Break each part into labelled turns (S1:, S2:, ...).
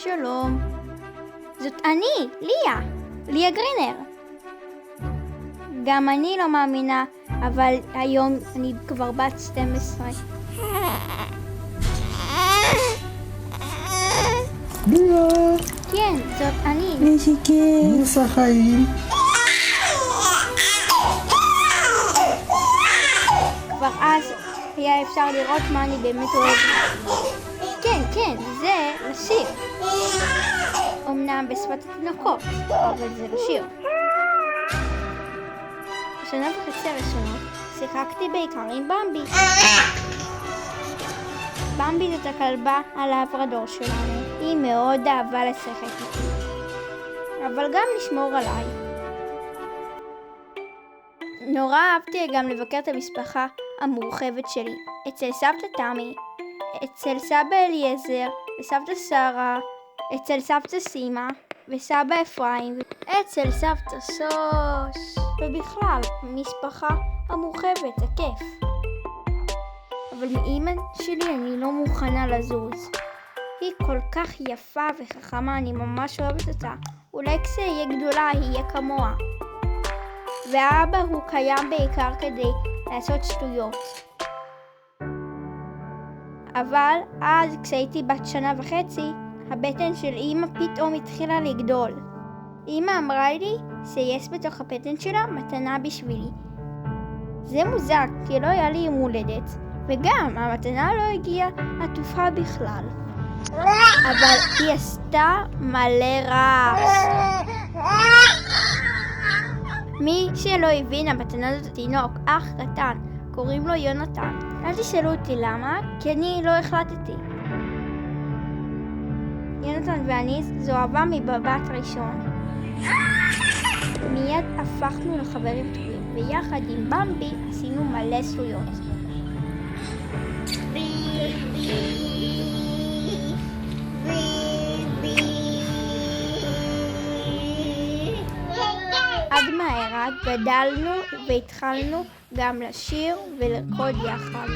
S1: שלום. זאת אני, ליה גרינר. גם אני לא מאמינה, אבל היום אני כבר בת 12.
S2: ליה!
S1: כן, זאת אני.
S2: איזה כיף! מי עושה חיים?
S1: כבר אז היה אפשר לראות מה אני באמת אוהבת. כן, זה לשיר. אמנם בשפת התינוקות, אבל זה לשיר. בשנה וחצי הראשונות שיחקתי בעיקר עם במבי. במבי זאת הכלבה הלברדור שלנו. היא מאוד אהבה לשחק איתי, אבל גם לשמור עליי. נורא אהבתי גם לבקר את המשפחה המורחבת שלי, אצל סבתא תמי, אצל סבא אליעזר וסבתא שרה, אצל סבתא סימה וסבא אפרים, אצל סבתא שוש, ובכלל, משפחה המורחבת, זה כיף. אבל מאמא שלי אני לא מוכנה לזוז. היא כל כך יפה וחכמה, אני ממש אוהבת אותה. אולי כשאהיה גדולה יהיה כמוה. והאבא הוא קיים בעיקר כדי לעשות שטויות. אבל אז כשהייתי בת 1.5 שנה, הבטן של אמא פתאום התחילה לגדול. אמא אמרה לי שיש בתוך הבטן שלה מתנה בשבילי. זה מוזר, כי לא היה לי יום הולדת, וגם המתנה לא הגיעה עטופה בכלל. אבל היא עשתה מלא רעש. מי שלא הבין, המתנה זאת תינוק, אח קטן, קוראים לו יונתן. אל תשאלו אותי למה, כי אני לא החלטתי. יונתן ואני זו אהבה מבבת ראשון. מיד הפכנו לחברים טובים, ויחד עם במבי עשינו מלא שטויות. עד מהר גדלנו והתחלנו גם לשיר ולרקוד יחד.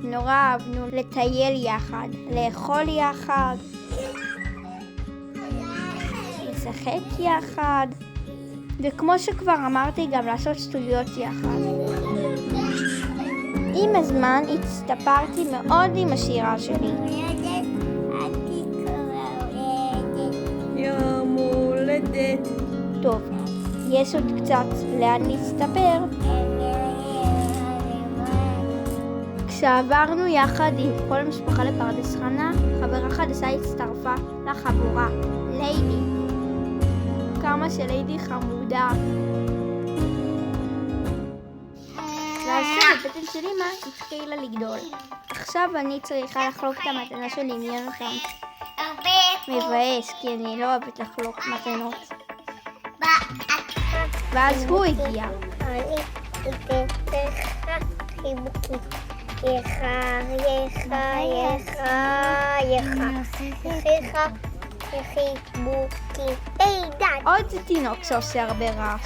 S1: נורא אהבנו לטייל יחד, לאכול יחד, לשחק יחד, וכמו שכבר אמרתי, גם לעשות שטויות יחד. עם הזמן הצטפרתי מאוד עם השירה שלי.
S2: יום הולדת.
S1: טוב, יש עוד קצת לאן להסתפר. כשעברנו יחד עם כל המשפחה לפרדס חנה, חברה חדשה הצטרפה לחבורה, ליידי. כמה שליידי חמודה. ועכשיו הבטן של אמא התחילה לגדול. עכשיו אני צריכה לחלוק את המתנה שלי עם יונתן. מבאס, כי אני לא אוהבת לחלוק מתנות. ואז הוא הגיע. עוד תינוק שעושה הרבה רעש.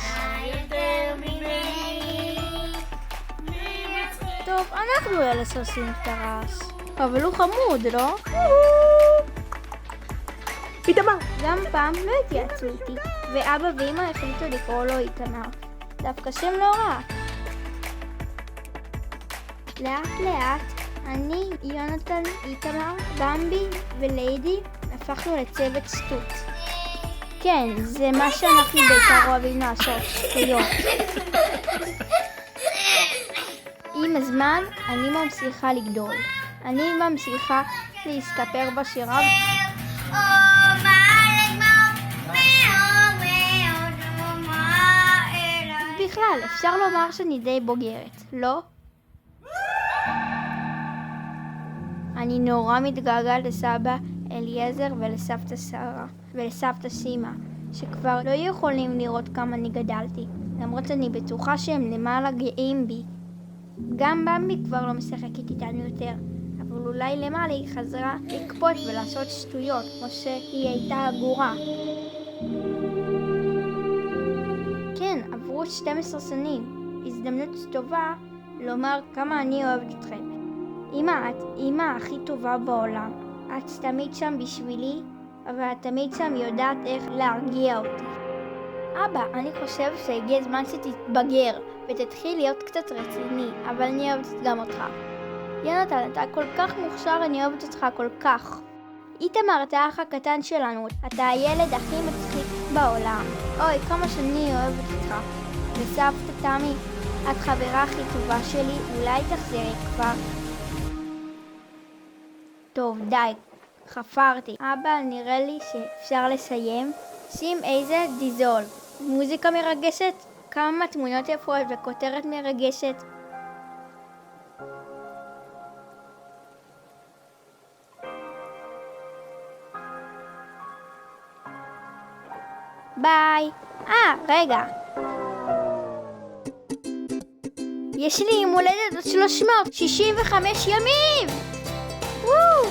S1: טוב, אנחנו אלה שעושים את הרעש. אבל הוא חמוד, לא?
S2: איתמר!
S1: גם פעם לא התייעצו איתי, ואבא ואמא החליטו לקרוא לו איתמר. דווקא שם לא רע. לאט לאט אני, יונתן, איתמר, במבי וליידי הפכנו לצוות שטות. כן, זה מה שאנחנו בעיקר אוהבים לעשות, שטויות. עם הזמן אני ממשיכה לגדול. אני ממשיכה להסתפר בשירה. בכלל, אפשר לומר שאני די בוגרת, לא? אני נורא מתגעגעת לסבא אליעזר ולסבתא שרה ולסבתא סימה, שכבר לא יכולים לראות כמה אני גדלתי, למרות שאני בטוחה שהם למעלה גאים בי. גם במבי כבר לא משחקת איתנו יותר, אבל אולי למעלה היא חזרה לקפוץ ולעשות שטויות, כמו שהיא הייתה אגורה. כן, עברו 12 שנים, הזדמנות טובה לומר כמה אני אוהבת אתכם. אמא, את אמא הכי טובה בעולם. את תמיד שם בשבילי, אבל את תמיד שם יודעת איך להרגיע אותי. אבא, אני חושב שהגיע הזמן שתתבגר ותתחיל להיות קצת רציני, אבל אני אוהבת גם אותך. יונתן, אתה כל כך מוכשר, אני אוהבת אותך כל כך. איתמר, אתה האח הקטן שלנו, אתה הילד הכי מצחיק בעולם. אוי, כמה שאני אוהבת אותך. וסבתא תמי, את חברה הכי טובה שלי, אולי תחזרי כבר. טוב, די, חפרתי. אבא, נראה לי שאפשר לסיים. שים איזה דיזול. מוזיקה מרגשת, כמה תמונות יפות וכותרת מרגשת. ביי. רגע. יש לי יום הולדת עוד 365 ימים! וואו!